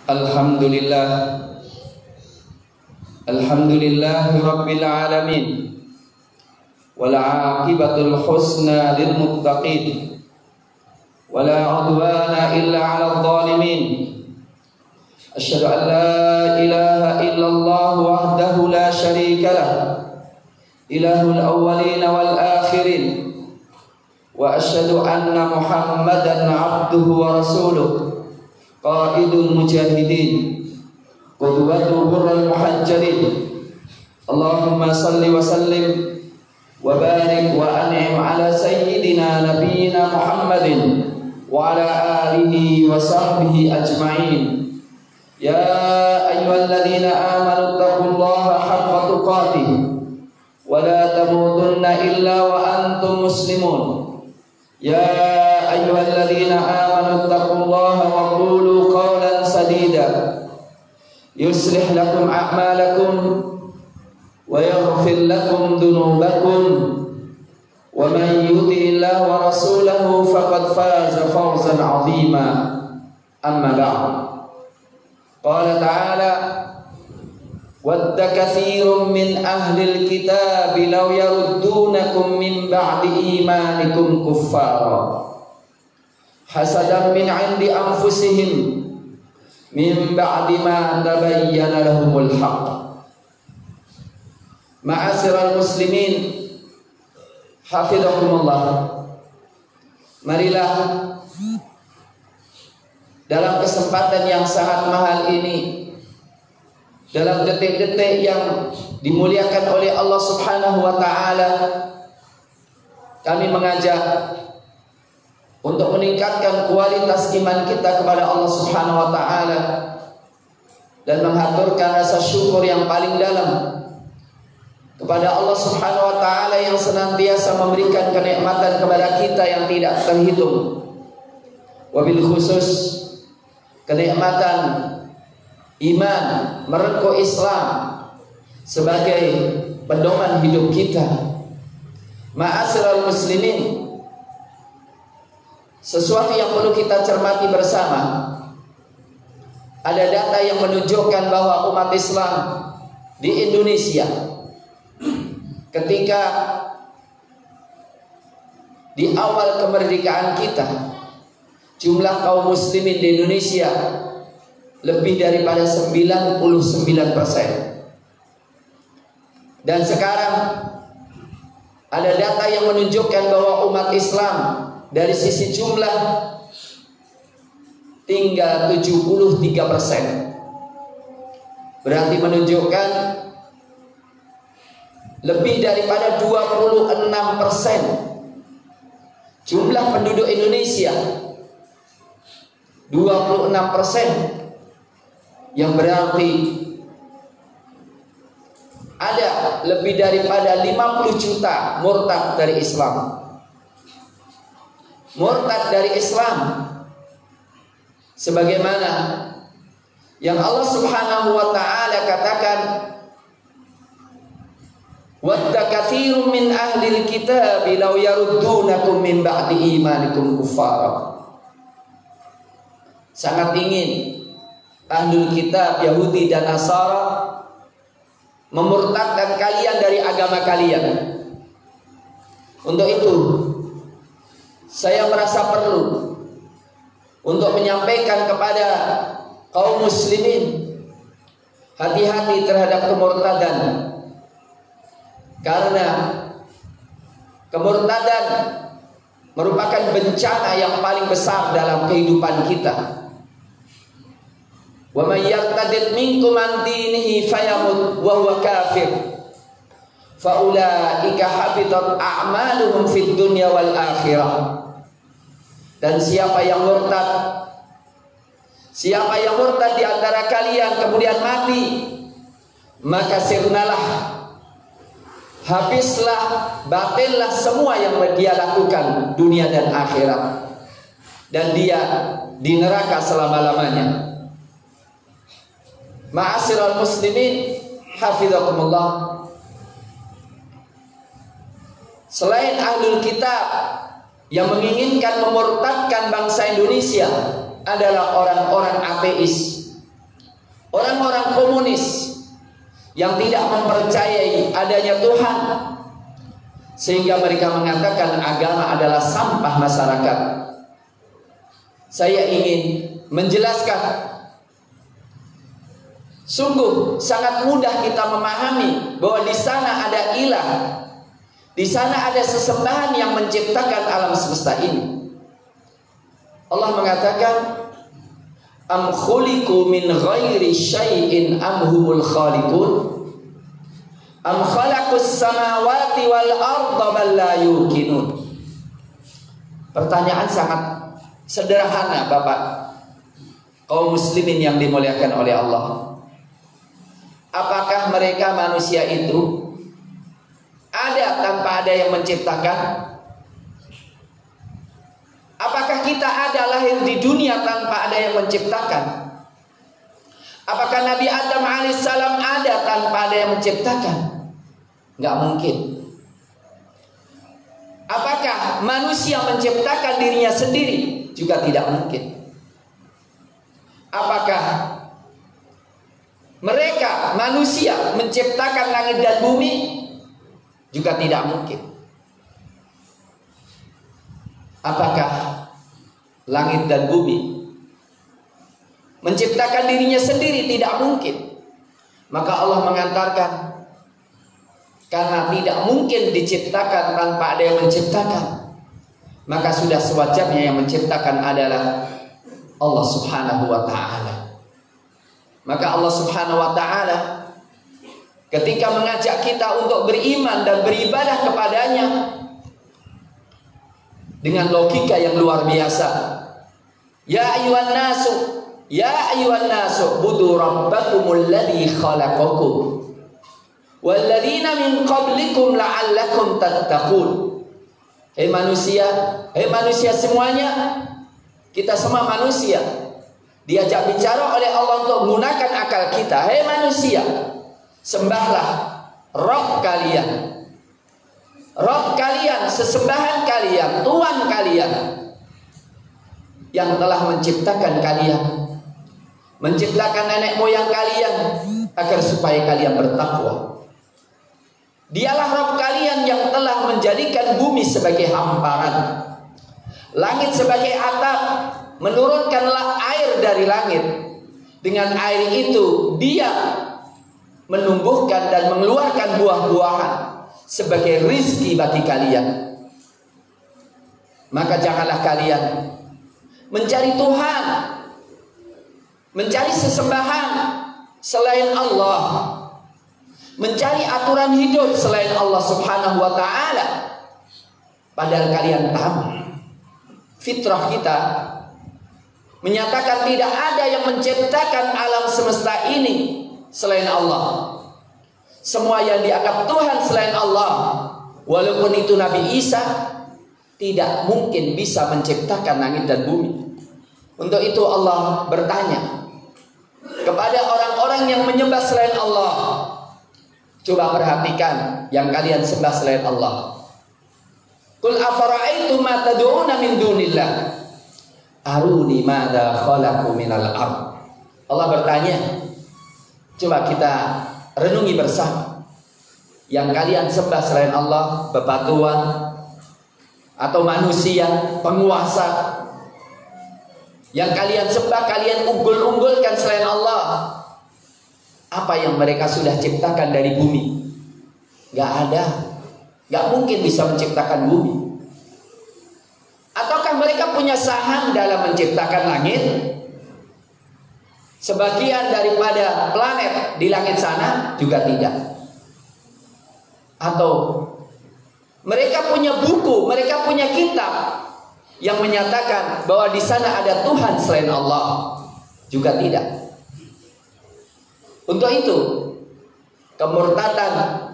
Alhamdulillah, alhamdulillahi rabbil alamin, wal aqibatul husna lil muttaqin, wala udwana illa 'alal zalimin. Asyhadu an la ilaha illallah wahdahu la syarika lah, ilahul awwalin wal akhirin, wa asyhadu anna Muhammadan 'abduhu wa rasuluh, qaidul mujahidin, qudwatul ghurril muhajjalin. Allahumma salli wa sallim wa barik wa an'im ala sayyidina nabiyyina Muhammadin wa ala alihi wa sahbihi ajma'in. Ya ayyuhalladzina amanu taqullaha haqqa tuqatih wa la tamutunna illa wa antum muslimun. Ya ayyuhalladzina amanu taqullaha wa qulu qawlan sadida yuslih lakum a'malakum wa yaghfir lakum dhunubakum, wa man yuti'illaha wa rasulahu faqad faza fawzan 'azima. Amma ba'd. Qala ta'ala: wadda katsirun min ahlil kitabi law yaruddunakum min ba'di imanikum kuffara hasadan min 'indi anfusihim min ba'di ma tabayyana lahumul haqq. Ma'asyiral muslimin, hafizakumullah. Marilah dalam kesempatan yang sangat mahal ini, dalam detik-detik yang dimuliakan oleh Allah Subhanahu wa ta'ala, kami mengajak untuk meningkatkan kualitas iman kita kepada Allah Subhanahu wa ta'ala dan menghaturkan rasa syukur yang paling dalam kepada Allah Subhanahu wa ta'ala yang senantiasa memberikan kenikmatan kepada kita yang tidak terhitung, wabil khusus kenikmatan iman, merengkuh Islam sebagai pedoman hidup kita. Ma'asyiral muslimin, sesuatu yang perlu kita cermati bersama. Ada data yang menunjukkan bahwa umat Islam di Indonesia ketika di awal kemerdekaan kita, jumlah kaum muslimin di Indonesia lebih daripada 99%. Dan sekarang ada data yang menunjukkan bahwa umat Islam dari sisi jumlah tinggal 73%. Berarti menunjukkan lebih daripada 26% jumlah penduduk Indonesia, 26%, yang berarti ada lebih daripada 50 juta murtad dari Islam. Murtad dari Islam, sebagaimana yang Allah Subhanahu wa ta'ala katakan, wadda katsirun min ahlil kitabi law yaruddunakum min ba'di imanikum kuffara. Sangat ingin ahlul kitab Yahudi dan Nasara memurtadkan kalian dari agama kalian. Untuk itu saya merasa perlu untuk menyampaikan kepada kaum muslimin, hati-hati terhadap kemurtadan, karena kemurtadan merupakan bencana yang paling besar dalam kehidupan kita. Wa may yartadid minkum an dinihi fayamut wa huwa kafir fa ulaika habitat a'maluhum fid dunya wal akhirah. Dan siapa yang murtad di antara kalian kemudian mati, maka sirnalah, habislah, batillah semua yang dia lakukan dunia dan akhirat, dan dia di neraka selama-lamanya. Ma'asyiral muslimin, hafizakumullah. Selain ahlul kitab yang menginginkan memurtadkan bangsa Indonesia adalah orang-orang ateis, komunis yang tidak mempercayai adanya Tuhan, sehingga mereka mengatakan agama adalah sampah masyarakat. Saya ingin menjelaskan, sungguh sangat mudah kita memahami bahwa di sana ada ilah, di sana ada sesembahan yang menciptakan alam semesta ini. Allah mengatakan, am khuliqu min ghairi syai'in am humul khaliqun am khalaqus samawati wal arda bal la yuqinun. Pertanyaan sangat sederhana, Bapak kaum muslimin yang dimuliakan oleh Allah. Apakah mereka manusia itu ada tanpa ada yang menciptakan? Apakah kita ada lahir di dunia tanpa ada yang menciptakan? Apakah Nabi Adam alaihissalam ada tanpa ada yang menciptakan? Nggak mungkin. Apakah manusia menciptakan dirinya sendiri? Juga tidak mungkin. Apakah mereka manusia menciptakan langit dan bumi? Juga tidak mungkin. Apakah langit dan bumi menciptakan dirinya sendiri? Tidak mungkin. Maka Allah mengantarkan, karena tidak mungkin diciptakan tanpa ada yang menciptakan, maka sudah sewajarnya yang menciptakan adalah Allah subhanahu wa ta'ala. Maka Allah subhanahu wa ta'ala ketika mengajak kita untuk beriman dan beribadah kepadanya dengan logika yang luar biasa. Ya ayyuhan nasu budu rabbakumul ladzi khalaqakum walladzina min qablikum la'allakum tattaqun. Hei manusia semuanya, kita semua manusia diajak bicara oleh Allah untuk menggunakan akal kita. Hei manusia, sembahlah Rabb kalian. Rabb kalian, sesembahan kalian, Tuhan kalian yang telah menciptakan kalian, menciptakan nenek moyang kalian agar supaya kalian bertakwa. Dialah Rabb kalian yang telah menjadikan bumi sebagai hamparan, langit sebagai atap, menurunkanlah air dari langit. Dengan air itu Dia menumbuhkan dan mengeluarkan buah-buahan sebagai rizki bagi kalian. Maka janganlah kalian mencari Tuhan, mencari sesembahan selain Allah, mencari aturan hidup selain Allah subhanahu wa ta'ala. Padahal kalian tahu fitrah kita menyatakan tidak ada yang menciptakan alam semesta ini selain Allah. Semua yang dianggap Tuhan selain Allah, walaupun itu Nabi Isa, tidak mungkin bisa menciptakan langit dan bumi. Untuk itu Allah bertanya kepada orang-orang yang menyembah selain Allah, coba perhatikan yang kalian sembah selain Allah. Qul afara'aitum ma tad'una min dunillah aruni madza khalaqu minal ard. Allah bertanya, coba kita renungi bersama. Yang kalian sembah selain Allah, bebatuan atau manusia, penguasa, yang kalian sembah, kalian unggul-unggulkan selain Allah, apa yang mereka sudah ciptakan dari bumi? Gak ada. Gak mungkin bisa menciptakan bumi. Ataukah mereka punya saham dalam menciptakan langit? Sebagian daripada planet di langit sana juga tidak. Atau mereka punya buku, mereka punya kitab yang menyatakan bahwa di sana ada Tuhan selain Allah? Juga tidak. Untuk itu kemurtadan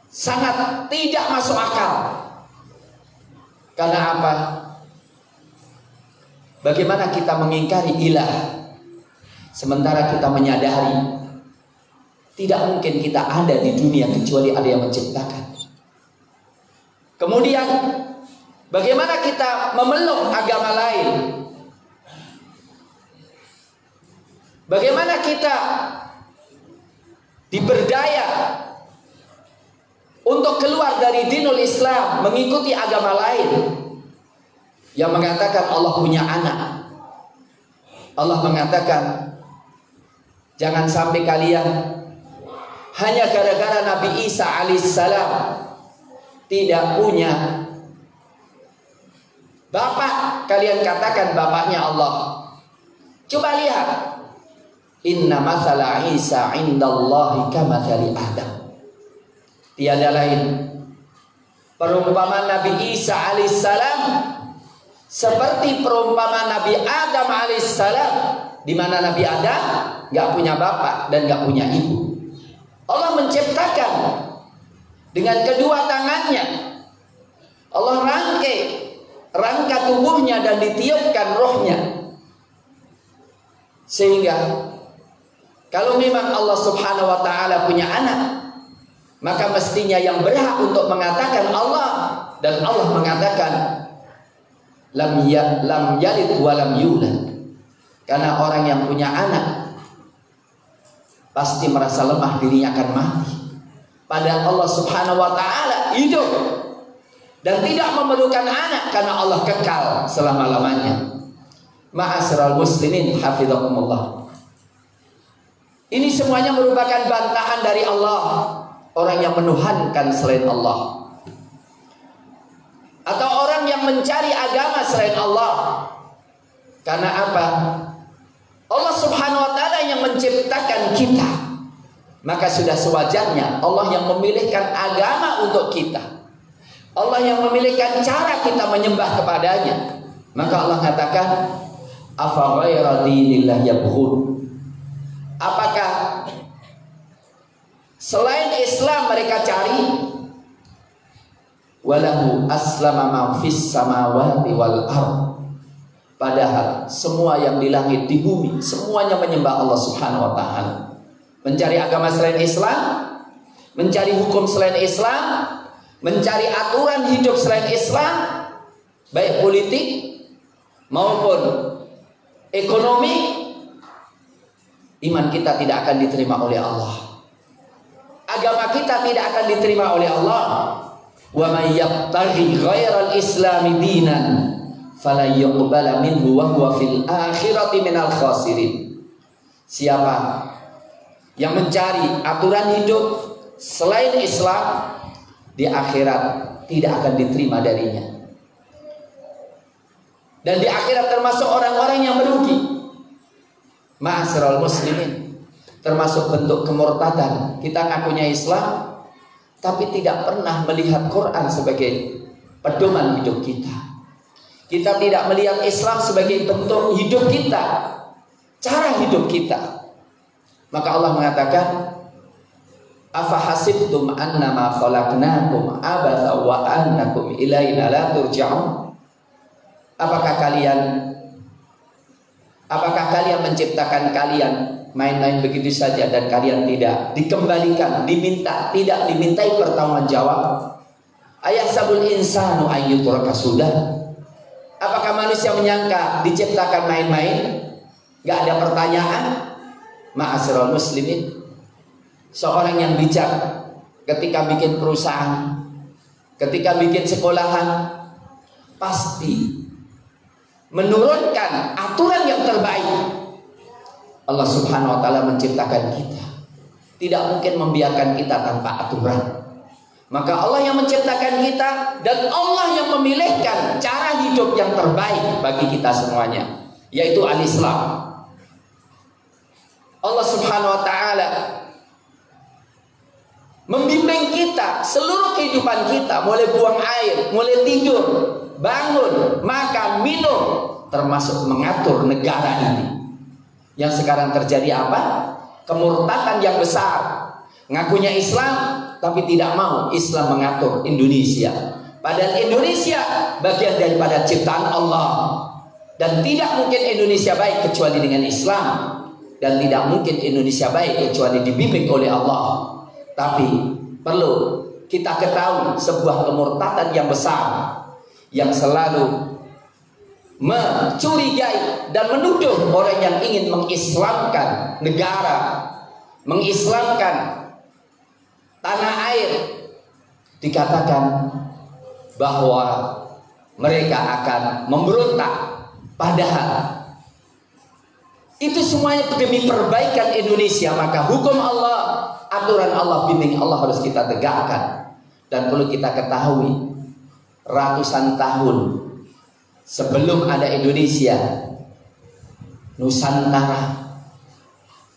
sangat tidak masuk akal. Karena apa? Bagaimana kita mengingkari ilah sementara kita menyadari tidak mungkin kita ada di dunia kecuali ada yang menciptakan. Kemudian bagaimana kita memeluk agama lain? Bagaimana kita diberdaya untuk keluar dari dinul Islam, mengikuti agama lain yang mengatakan Allah punya anak. Allah mengatakan, jangan sampai kalian hanya gara-gara Nabi Isa alaihissalam tidak punya bapak, kalian katakan bapaknya Allah. Coba lihat, inna mathala Isa indallahi kamathali Adam. Tiada lain perumpamaan Nabi Isa alaihissalam seperti perumpamaan Nabi Adam alaihissalam, di mana Nabi Adam nggak punya bapak dan nggak punya ibu. Allah menciptakan dengan kedua tangannya. Allah rangka tubuhnya dan ditiupkan rohnya. Sehingga kalau memang Allah subhanahu wa ta'ala punya anak, maka mestinya yang berhak untuk mengatakan Allah, dan Allah mengatakan lam yalid wa lam yulad. Karena orang yang punya anak pasti merasa lemah, dirinya akan mati. Padahal Allah subhanahu wa ta'ala hidup dan tidak memerlukan anak karena Allah kekal selama-lamanya. Ma'asyiral muslimin hafizakumullah. Ini semuanya merupakan bantahan dari Allah, orang yang menuhankan selain Allah, atau orang yang mencari agama selain Allah. Karena apa? Allah subhanahu wa ta'ala yang menciptakan kita, maka sudah sewajarnya Allah yang memilihkan agama untuk kita, Allah yang memilihkan cara kita menyembah kepadanya. Maka Allah katakan, afa ghaira dinillah yabghun. Apakah selain Islam mereka cari? Walahu aslama ma fis samawati wal ardh. Padahal semua yang di langit di bumi semuanya menyembah Allah subhanahu wa ta'ala. Mencari agama selain Islam, mencari hukum selain Islam, mencari aturan hidup selain Islam, baik politik maupun ekonomi, iman kita tidak akan diterima oleh Allah. Agama kita tidak akan diterima oleh Allah. Wa may yabtaghi ghairal islami dinan fala yuqbala minhu wa huwa fil akhirati minal khasirin. Siapa yang mencari aturan hidup selain Islam, di akhirat tidak akan diterima darinya. Dan di akhirat termasuk orang-orang yang merugi. Ma'asyiral muslimin, termasuk bentuk kemurtadan. Kita ngakunya Islam tapi tidak pernah melihat Quran sebagai pedoman hidup kita. Kita tidak melihat Islam sebagai bentuk hidup kita, cara hidup kita. Maka Allah mengatakan, afa hasibtum annama khalaqnakum abatha wa annakum ilaina la turja'un. Apakah kalian menciptakan kalian main-main begitu saja dan kalian tidak dikembalikan, tidak dimintai pertanggungjawab? Ayahsabul insanu ayyutraka sudah. Apakah manusia menyangka diciptakan main-main, gak ada pertanyaan? Ma'asyiral muslimin, seorang yang bijak ketika bikin perusahaan, ketika bikin sekolahan, pasti menurunkan aturan yang terbaik. Allah subhanahu wa ta'ala menciptakan kita, tidak mungkin membiarkan kita tanpa aturan. Maka Allah yang menciptakan kita, dan Allah yang memilihkan cara hidup yang terbaik bagi kita semuanya, yaitu al-Islam. Allah subhanahu wa ta'ala membimbing kita seluruh kehidupan kita, mulai buang air, mulai tidur, bangun, makan, minum, termasuk mengatur negara ini. Yang sekarang terjadi apa? Kemurtadan yang besar. Ngakunya Islam tapi tidak mau Islam mengatur Indonesia. Padahal Indonesia bagian daripada ciptaan Allah, dan tidak mungkin Indonesia baik kecuali dengan Islam, dan tidak mungkin Indonesia baik kecuali dibimbing oleh Allah. Tapi perlu kita ketahui sebuah kemurtadan yang besar yang selalu mencurigai dan menuduh orang yang ingin mengislamkan negara, mengislamkan tanah air dikatakan bahwa mereka akan memberontak, padahal itu semuanya demi perbaikan Indonesia. Maka hukum Allah, aturan Allah, bimbing Allah harus kita tegakkan. Dan perlu kita ketahui, ratusan tahun sebelum ada Indonesia, Nusantara,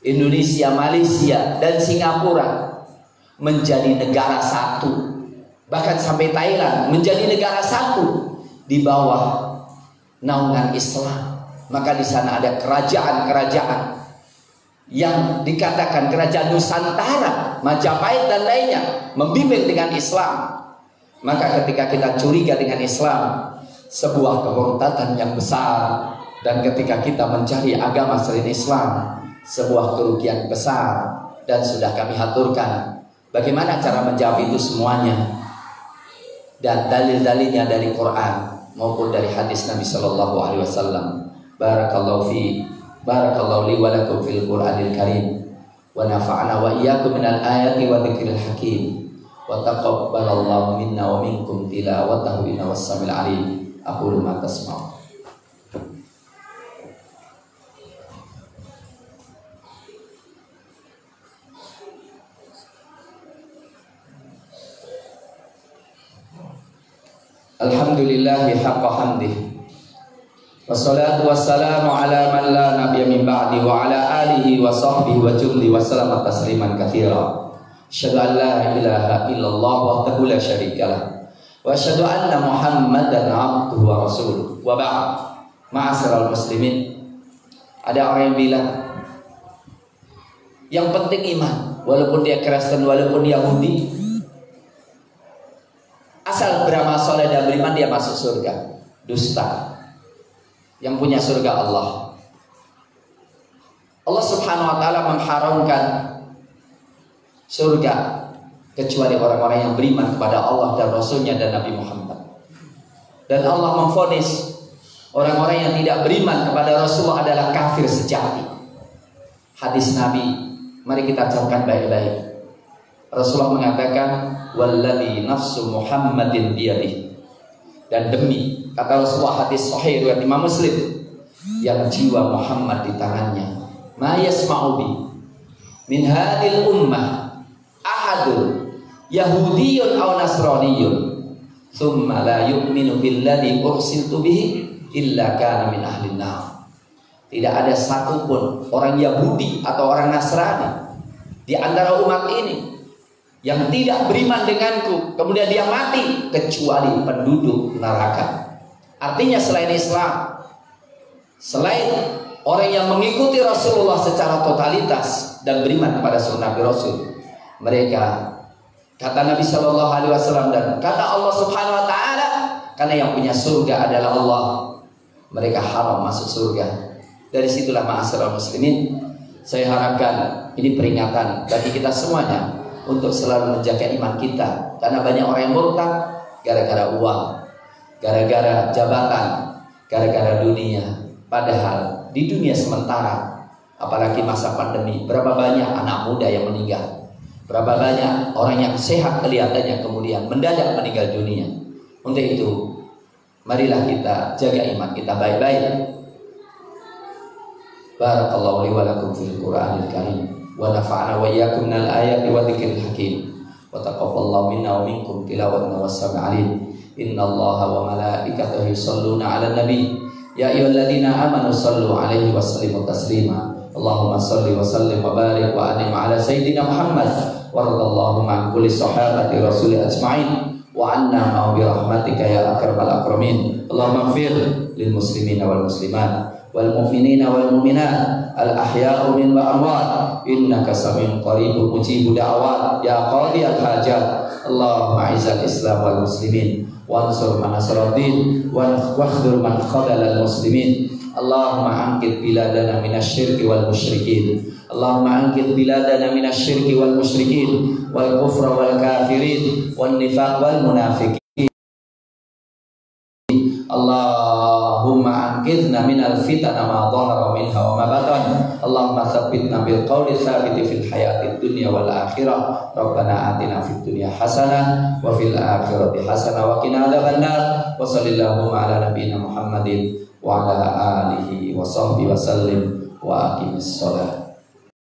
Indonesia, Malaysia, dan Singapura menjadi negara satu. Bahkan sampai Thailand menjadi negara satu di bawah naungan Islam. Maka di sana ada kerajaan-kerajaan yang dikatakan kerajaan Nusantara, Majapahit dan lainnya, membimbing dengan Islam. Maka ketika kita curiga dengan Islam, sebuah kemudaratan yang besar. Dan ketika kita mencari agama selain Islam, sebuah kerugian besar. Dan sudah kami aturkan bagaimana cara menjawab itu semuanya, dan dalil-dalilnya dari Quran maupun dari hadis Nabi Shallallahu Alaihi Wasallam. Barakallahu li wa lakum fil Qur'anil Karim, wa nafa'ana wa iyyakum minal ayati wa dzikril hakim, wa taqabbalallahu minna wa minkum tilawatahu innahu was-sami'ul 'alim. Aqulu ma tasma'un. Alhamdulillahi haqqa hamdih, wassalatu wassalamu ala man la nabiyya min ba'di wa ala alihi wa sahbihi wa jumli wa salama tasliman katsira. Asyhadu an la ilaha illallah wahdahu la syarikalah wa asyhadu anna Muhammadan abduhu wa rasuluh. Wa ba'd. Ma'asyiral muslimin, ada orang yang bilang yang penting iman, walaupun dia Kristen, walaupun Yahudi, asal beramal soleh dan beriman dia masuk surga. Dusta. Yang punya surga Allah. Allah Subhanahu wa taala mengharamkan surga kecuali orang-orang yang beriman kepada Allah dan Rasulnya dan Nabi Muhammad. Dan Allah memvonis orang-orang yang tidak beriman kepada Rasulullah adalah kafir sejati. Hadis Nabi, mari kita camkan baik-baik. Rasulullah mengatakan, walladzi nafsu Muhammadin biyadihi, dan demi, kata Rasulullah, hadis sahih riwayat Imam Muslim, yang jiwa Muhammad di tangannya, ma yasma'u bi min hadhil ummah ahadun yahudiyyun aw nasraniyyun thumma la yu'minu billadzi ursiltu bihi illa kana min ahlin nar. Tidak ada satupun orang Yahudi atau orang Nasrani di antara umat ini yang tidak beriman denganku kemudian dia mati kecuali penduduk neraka. Artinya selain Islam, selain orang yang mengikuti Rasulullah secara totalitas dan beriman kepada sunnah Rasul, mereka, kata Nabi Shallallahu Alaihi Wasallam dan kata Allah Subhanahu Wa Taala, karena yang punya surga adalah Allah, mereka haram masuk surga. Dari situlah ma'asyiral muslimin, saya harapkan ini peringatan bagi kita semuanya untuk selalu menjaga iman kita. Karena banyak orang yang murtad gara-gara uang, gara-gara jabatan, gara-gara dunia. Padahal di dunia sementara, apalagi masa pandemi, berapa banyak anak muda yang meninggal, berapa banyak orang yang sehat kelihatannya kemudian mendadak meninggal dunia. Untuk itu, marilah kita jaga iman kita baik-baik. Barakallahu li wa lakum fil Qur'anil Karim, wa nafa'ana wa iyyakum minal ayati wa dzikril hakim, wa taqabbalallahu minna wa minkum tilawatan was-sami'ul 'alim. Innallaha wa malaikatahu yusholluna 'alan nabi ya ayyuhalladzina amanu shallu 'alaihi wa sallimu taslima. Allahumma shalli wa sallim wa barik wa anim 'ala sayyidina Muhammad wa radallahu an kulli sahabati rasul ajma'in wa anna ma bi rahmatika ya akramal akramin. Allahumma ighfir lil muslimina wal muslimat wal mu'minina wal mu'minat al ahya'u min wa amwat innaka samiun qaribun mujibud da'wat ya qadi al hajat. Allahumma izzal islam wal muslimin wansur man nasruddin wa khudhur man khadala al muslimin. Allahumma anqidh biladana minasyirki wal musyrikin. Allahumma anqidh biladana minasyirki wal musyrikin wal kufra wal kafirin wan nifaq wal munafiqin. Allahumma anqidhna minal fitana ma dhahara minha wa ma batan. Allahumma tsabbitna bil qawli tsabiti fil hayatid dunya wal akhirah. Rabbana atina fid dunya hasanah wa fil akhirati hasanah wa qina adzabannar. Wa sallallahu ala nabiyyina Muhammadin wa ala alihi wa sahbihi wa sallim wa aqimis shalah.